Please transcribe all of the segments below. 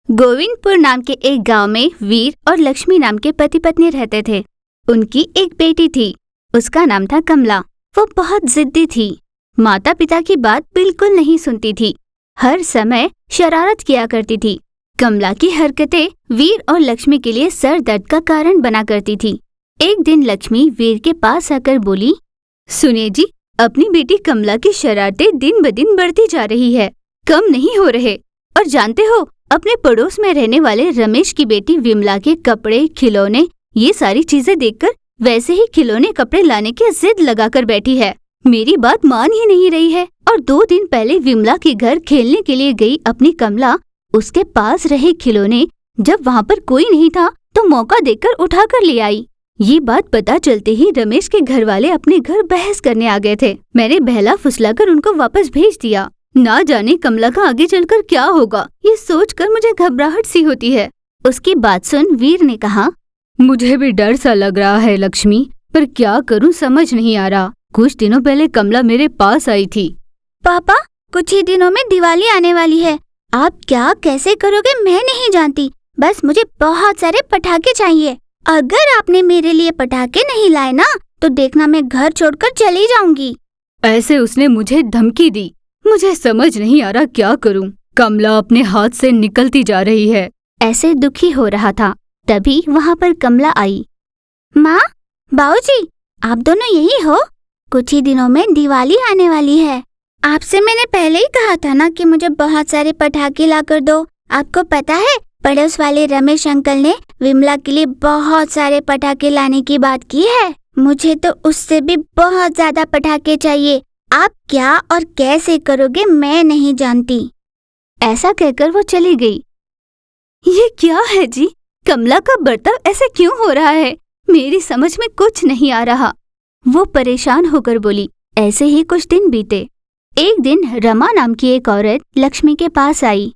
गोविंदपुर नाम के एक गांव में वीर और लक्ष्मी नाम के पति पत्नी रहते थे। उनकी एक बेटी थी, उसका नाम था कमला। वो बहुत जिद्दी थी, माता पिता की बात बिल्कुल नहीं सुनती थी, हर समय शरारत किया करती थी। कमला की हरकतें वीर और लक्ष्मी के लिए सर दर्द का कारण बना करती थी। एक दिन लक्ष्मी वीर के पास आकर बोली, सुनिए जी, अपनी बेटी कमला की शरारतें दिन ब दिन बढ़ती जा रही है, कम नहीं हो रहे। और जानते हो, अपने पड़ोस में रहने वाले रमेश की बेटी विमला के कपड़े, खिलौने, ये सारी चीजें देखकर वैसे ही खिलौने कपड़े लाने की जिद लगाकर बैठी है। मेरी बात मान ही नहीं रही है। और 2 दिन पहले विमला के घर खेलने के लिए गई अपनी कमला उसके पास रहे खिलौने जब वहाँ पर कोई नहीं था तो मौका देखकर उठाकर ले आई। ये बात पता चलते ही रमेश के घर वाले अपने घर बहस करने आ गए थे। मैंने बहला फुसलाकर उनको वापस भेज दिया। ना जाने कमला का आगे चलकर क्या होगा, ये सोचकर मुझे घबराहट सी होती है। उसकी बात सुन वीर ने कहा, मुझे भी डर सा लग रहा है लक्ष्मी, पर क्या करूं समझ नहीं आ रहा। कुछ दिनों पहले कमला मेरे पास आई थी। पापा, कुछ ही दिनों में दिवाली आने वाली है, आप क्या कैसे करोगे मैं नहीं जानती, बस मुझे बहुत सारे पटाखे चाहिए। अगर आपने मेरे लिए पटाखे नहीं लाए ना तो देखना मैं घर छोड़कर चली जाऊंगी। ऐसे उसने मुझे धमकी दी। मुझे समझ नहीं आ रहा क्या करूं। कमला अपने हाथ से निकलती जा रही है। ऐसे दुखी हो रहा था, तभी वहाँ पर कमला आई। माँ, बाबूजी, आप दोनों यही हो? कुछ ही दिनों में दिवाली आने वाली है। आपसे मैंने पहले ही कहा था ना कि मुझे बहुत सारे पटाखे ला कर दो। आपको पता है, पड़ोस वाले रमेश अंकल ने विमला के लिए बहुत सारे पटाखे लाने की बात की है। मुझे तो उससे भी बहुत ज्यादा पटाखे चाहिए। आप क्या और कैसे करोगे मैं नहीं जानती। ऐसा कहकर वो चली गई। ये क्या है जी, कमला का बर्ताव ऐसे क्यों हो रहा है, मेरी समझ में कुछ नहीं आ रहा। वो परेशान होकर बोली। ऐसे ही कुछ दिन बीते। एक दिन रमा नाम की एक औरत लक्ष्मी के पास आई।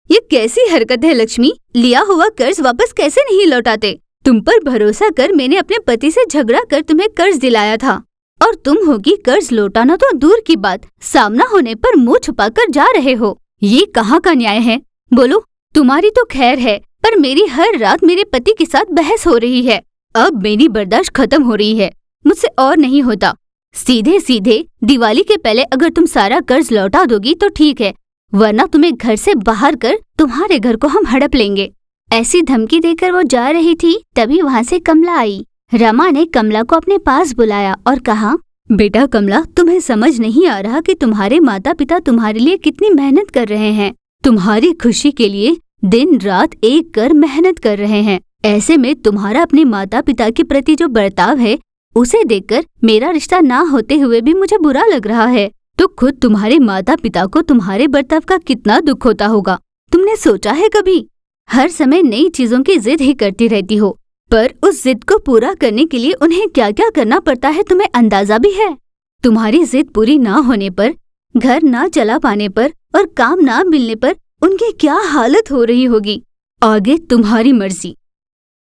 ये कैसी हरकत है लक्ष्मी, लिया हुआ कर्ज वापस कैसे नहीं लौटाते? तुम पर भरोसा कर मैंने अपने पति से झगड़ा कर तुम्हें कर्ज दिलाया था, और तुम होगी कर्ज लौटाना तो दूर की बात, सामना होने पर मुंह छुपाकर जा रहे हो। ये कहाँ का न्याय है? बोलो। तुम्हारी तो खैर है, पर मेरी हर रात मेरे पति के साथ बहस हो रही है। अब मेरी बर्दाश्त खत्म हो रही है, मुझसे और नहीं होता। सीधे सीधे दिवाली के पहले अगर तुम सारा कर्ज लौटा दोगी तो ठीक है, वरना तुम्हें घर से बाहर कर तुम्हारे घर को हम हड़प लेंगे। ऐसी धमकी देकर वो जा रही थी, तभी वहाँ से कमला आई। रमा ने कमला को अपने पास बुलाया और कहा, बेटा कमला, तुम्हें समझ नहीं आ रहा कि तुम्हारे माता पिता तुम्हारे लिए कितनी मेहनत कर रहे हैं। तुम्हारी खुशी के लिए दिन रात एक कर मेहनत कर रहे हैं। ऐसे में तुम्हारा अपने माता पिता के प्रति जो बर्ताव है उसे देखकर मेरा रिश्ता ना होते हुए भी मुझे बुरा लग रहा है। तो खुद तुम्हारे माता पिता को तुम्हारे बर्ताव का कितना दुख होता होगा, तुमने सोचा है कभी? हर समय नई चीजों की जिद ही करती रहती हो, पर उस जिद को पूरा करने के लिए उन्हें क्या क्या करना पड़ता है तुम्हें अंदाजा भी है? तुम्हारी जिद पूरी ना होने पर, घर ना चला पाने पर और काम ना मिलने पर उनकी क्या हालत हो रही होगी। आगे तुम्हारी मर्जी।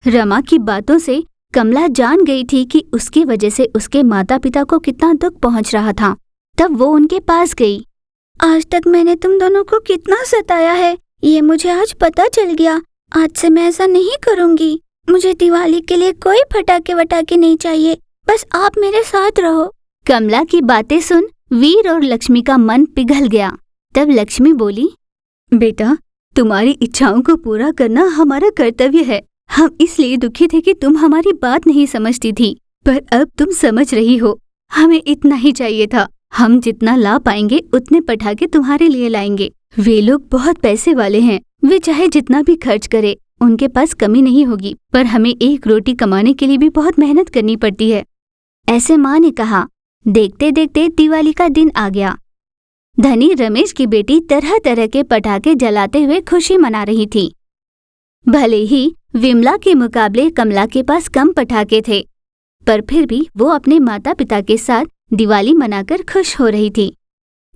रमा की बातों से कमला जान गई थी कि उसकी वजह से उसके माता पिता को कितना दुख पहुंच रहा था। तब वो उनके पास गई। आज तक मैंने तुम दोनों को कितना सताया है, ये मुझे आज पता चल गया। आज से मैं ऐसा नहीं करूँगी। मुझे दिवाली के लिए कोई पटाखे वटाखे नहीं चाहिए, बस आप मेरे साथ रहो। कमला की बातें सुन वीर और लक्ष्मी का मन पिघल गया। तब लक्ष्मी बोली, बेटा, तुम्हारी इच्छाओं को पूरा करना हमारा कर्तव्य है। हम इसलिए दुखी थे कि तुम हमारी बात नहीं समझती थी, पर अब तुम समझ रही हो। हमें इतना ही चाहिए था। हम जितना ला पाएंगे उतने पटाखे तुम्हारे लिए लाएंगे। वे लोग बहुत पैसे वाले हैं, वे चाहे जितना भी खर्च करे उनके पास कमी नहीं होगी, पर हमें एक रोटी कमाने के लिए भी बहुत मेहनत करनी पड़ती है। ऐसे माँ ने कहा। देखते देखते दिवाली का दिन आ गया। धनी रमेश की बेटी तरह तरह के पटाखे जलाते हुए खुशी मना रही थी। भले ही विमला के मुकाबले कमला के पास कम पटाखे थे, पर फिर भी वो अपने माता पिता के साथ दिवाली मनाकर खुश हो रही थी।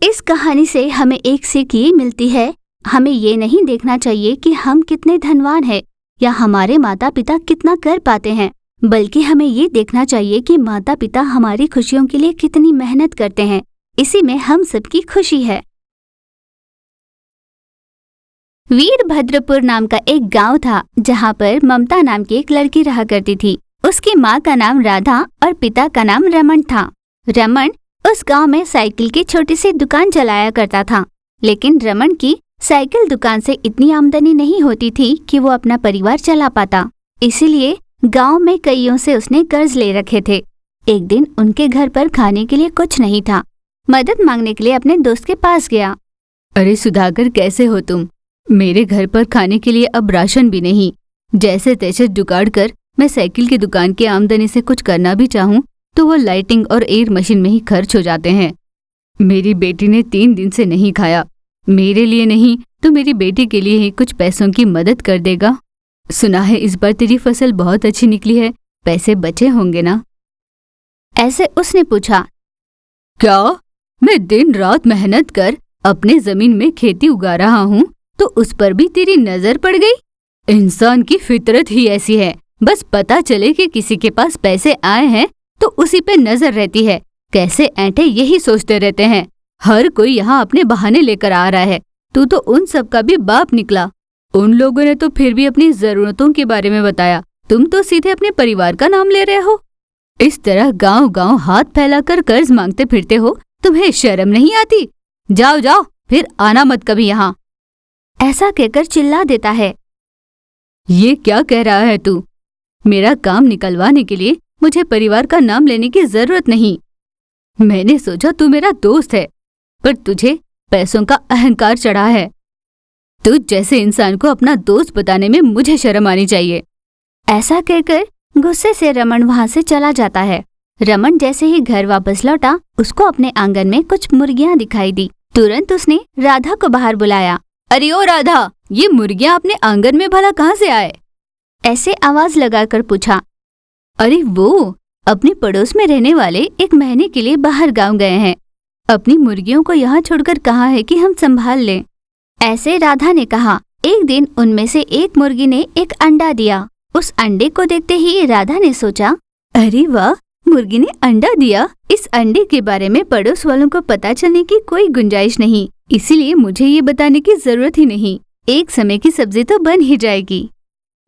इस कहानी से हमें एक सीख ये मिलती है, हमें ये नहीं देखना चाहिए कि हम कितने धनवान हैं या हमारे माता पिता कितना कर पाते हैं, बल्कि हमें ये देखना चाहिए कि माता पिता हमारी खुशियों के लिए कितनी मेहनत करते हैं। इसी में हम सबकी खुशी है। वीरभद्रपुर नाम का एक गांव था जहां पर ममता नाम की एक लड़की रहा करती थी। उसकी माँ का नाम राधा और पिता का नाम रमन था। रमन उस गांव में साइकिल की छोटी सी दुकान चलाया करता था, लेकिन रमन की साइकिल दुकान से इतनी आमदनी नहीं होती थी कि वो अपना परिवार चला पाता। इसीलिए गांव में कईयों से उसने कर्ज ले रखे थे। एक दिन उनके घर पर खाने के लिए कुछ नहीं था। मदद मांगने के लिए अपने दोस्त के पास गया। अरे सुधाकर, कैसे हो तुम? मेरे घर पर खाने के लिए अब राशन भी नहीं। जैसे तैसे जुगाड़ कर मैं साइकिल की दुकान की आमदनी से कुछ करना भी चाहूँ तो वो लाइटिंग और एयर मशीन में ही खर्च हो जाते हैं। मेरी बेटी ने 3 दिन से नहीं खाया। मेरे लिए नहीं तो मेरी बेटी के लिए ही कुछ पैसों की मदद कर देगा। सुना है इस बार तेरी फसल बहुत अच्छी निकली है, पैसे बचे होंगे ना? ऐसे उसने पूछा। क्या? मैं दिन रात मेहनत कर अपने जमीन में खेती उगा रहा हूँ तो उस पर भी तेरी नजर पड़ गई? इंसान की फितरत ही ऐसी है, बस पता चले कि किसी के पास पैसे आए हैं तो उसी पे नजर रहती है। कैसे ऐंठे यही सोचते रहते हैं। हर कोई यहाँ अपने बहाने लेकर आ रहा है। तू तो उन सब का भी बाप निकला। उन लोगों ने तो फिर भी अपनी जरूरतों के बारे में बताया, तुम तो सीधे अपने परिवार का नाम ले रहे हो। इस तरह गांव गांव हाथ फैलाकर कर्ज मांगते फिरते हो, तुम्हें शर्म नहीं आती? जाओ जाओ, फिर आना मत कभी यहाँ। ऐसा कहकर चिल्ला देता है। ये क्या कह रहा है तू? मेरा काम निकलवाने के लिए मुझे परिवार का नाम लेने की जरूरत नहीं। मैंने सोचा तू मेरा दोस्त है, पर तुझे पैसों का अहंकार चढ़ा है। तुझ जैसे इंसान को अपना दोस्त बताने में मुझे शर्म आनी चाहिए। ऐसा कहकर गुस्से से रमन वहां से चला जाता है। रमन जैसे ही घर वापस लौटा, उसको अपने आंगन में कुछ मुर्गियां दिखाई दी। तुरंत उसने राधा को बाहर बुलाया। अरे ओ राधा, ये मुर्गियां अपने आंगन में भला कहाँ से आए? ऐसे आवाज लगाकर पूछा। अरे वो अपने पड़ोस में रहने वाले एक महीने के लिए बाहर गांव गए हैं। अपनी मुर्गियों को यहाँ छोड़कर कहा है कि हम संभाल लें। ऐसे राधा ने कहा। एक दिन उनमें से एक मुर्गी ने एक अंडा दिया। उस अंडे को देखते ही राधा ने सोचा, अरे वाह, मुर्गी ने अंडा दिया। इस अंडे के बारे में पड़ोस वालों को पता चलने की कोई गुंजाइश नहीं, इसीलिए मुझे ये बताने की जरूरत ही नहीं। एक समय की सब्जी तो बन ही जाएगी।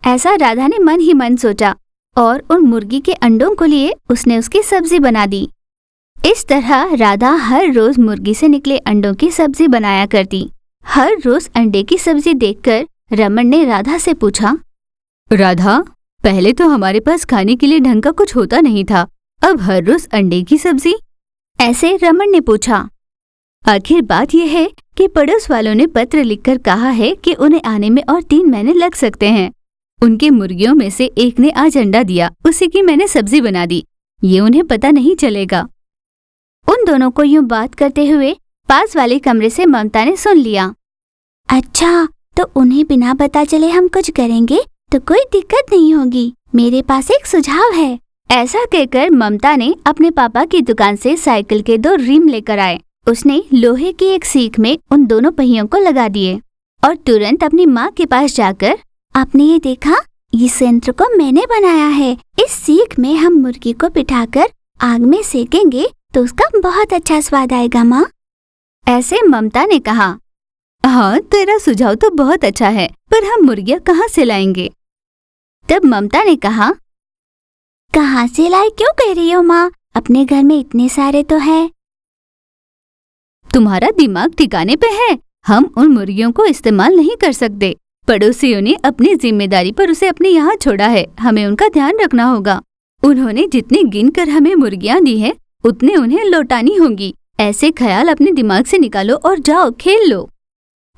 ऐसा राधा ने मन ही मन सोचा और उन मुर्गी के अंडों को लिए उसने उसकी सब्जी बना दी। इस तरह राधा हर रोज मुर्गी से निकले अंडों की सब्जी बनाया करती। हर रोज अंडे की सब्जी देखकर रमन ने राधा से पूछा, राधा, पहले तो हमारे पास खाने के लिए ढंग का कुछ होता नहीं था, अब हर रोज अंडे की सब्जी? ऐसे रमन ने पूछा। आखिर बात यह है कि पड़ोस वालों ने पत्र लिखकर कहा है कि उन्हें आने में और 3 महीने लग सकते हैं। उनके मुर्गियों में से एक ने आज अंडा दिया, उसी की मैंने सब्जी बना दी। ये उन्हें पता नहीं चलेगा। उन दोनों को यूं बात करते हुए पास वाले कमरे से ममता ने सुन लिया। अच्छा, तो उन्हें बिना पता चले हम कुछ करेंगे तो कोई दिक्कत नहीं होगी। मेरे पास एक सुझाव है। ऐसा कहकर ममता ने अपने पापा की दुकान से साइकिल के 2 रिम लेकर आए। उसने लोहे की एक सीख में उन दोनों पहियों को लगा दिए और तुरंत अपनी माँ के पास जाकर, आपने ये देखा? इस यंत्र को मैंने बनाया है। इस सीख में हम मुर्गी को बिठाकर आग में सेकेंगे तो उसका बहुत अच्छा स्वाद आएगा माँ। ऐसे ममता ने कहा। हाँ, तेरा सुझाव तो बहुत अच्छा है, पर हम मुर्गियाँ कहाँ से लाएंगे? तब ममता ने कहा, कहाँ से लाए क्यों कह रही हो माँ? अपने घर में इतने सारे तो है। तुम्हारा दिमाग ठिकाने पे है? हम उन मुर्गियों को इस्तेमाल नहीं कर सकते। पड़ोसियों ने अपनी जिम्मेदारी पर उसे अपने यहाँ छोड़ा है, हमें उनका ध्यान रखना होगा। उन्होंने जितने गिनकर हमें मुर्गियाँ दी हैं, उतने उन्हें लौटानी होंगी। ऐसे ख्याल अपने दिमाग से निकालो और जाओ खेल लो।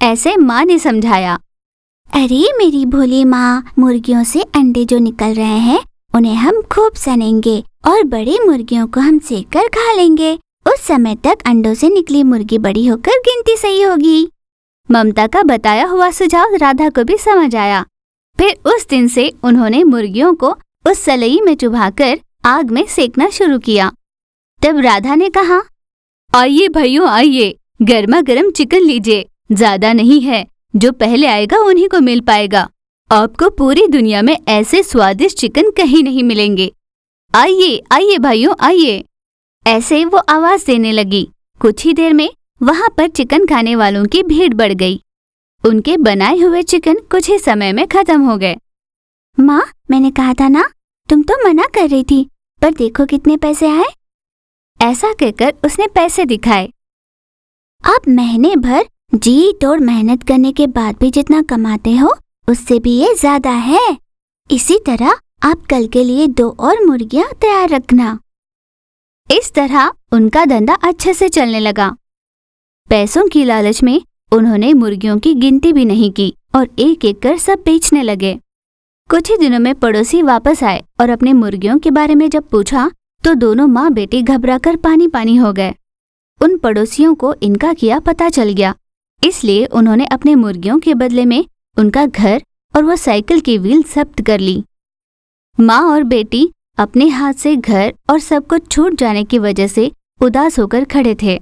ऐसे माँ ने समझाया। अरे मेरी भोली माँ, मुर्गियों से अंडे जो निकल रहे हैं उन्हें हम खूब सनेंगे और बड़ी मुर्गियों को हम सेक कर खा लेंगे। उस समय तक अंडों से निकली मुर्गी बड़ी होकर गिनती सही होगी। ममता का बताया हुआ सुझाव राधा को भी समझ आया। फिर उस दिन से उन्होंने मुर्गियों को उस सलई में चुभाकर आग में सेकना शुरू किया। तब राधा ने कहा, आइए भाइयों आइए, गर्मा गर्म चिकन लीजिए। ज्यादा नहीं है, जो पहले आएगा उन्हीं को मिल पाएगा। आपको पूरी दुनिया में ऐसे स्वादिष्ट चिकन कहीं नहीं मिलेंगे। आइए आइए भाइयों आइए। ऐसे वो आवाज देने लगी। कुछ ही देर में वहां पर चिकन खाने वालों की भीड़ बढ़ गई। उनके बनाए हुए चिकन कुछ ही समय में खत्म हो गए। माँ, मैंने कहा था ना, तुम तो मना कर रही थी, पर देखो कितने पैसे आए। ऐसा कहकर उसने पैसे दिखाए। आप महीने भर जी तोड़ मेहनत करने के बाद भी जितना कमाते हो उससे भी ये ज्यादा है। इसी तरह आप कल के लिए 2 और मुर्गियां तैयार रखना। इस तरह उनका धंधा अच्छे से चलने लगा। पैसों की लालच में उन्होंने मुर्गियों की गिनती भी नहीं की और एक एक कर सब बेचने लगे। कुछ ही दिनों में पड़ोसी वापस आए और अपने मुर्गियों के बारे में जब पूछा तो दोनों माँ बेटी घबराकर पानी पानी हो गए। उन पड़ोसियों को इनका किया पता चल गया, इसलिए उन्होंने अपने मुर्गियों के बदले में उनका घर और वो साइकिल की व्हील जब्त कर ली। माँ और बेटी अपने हाथ से घर और सब कुछ छूट जाने की वजह से उदास होकर खड़े थे।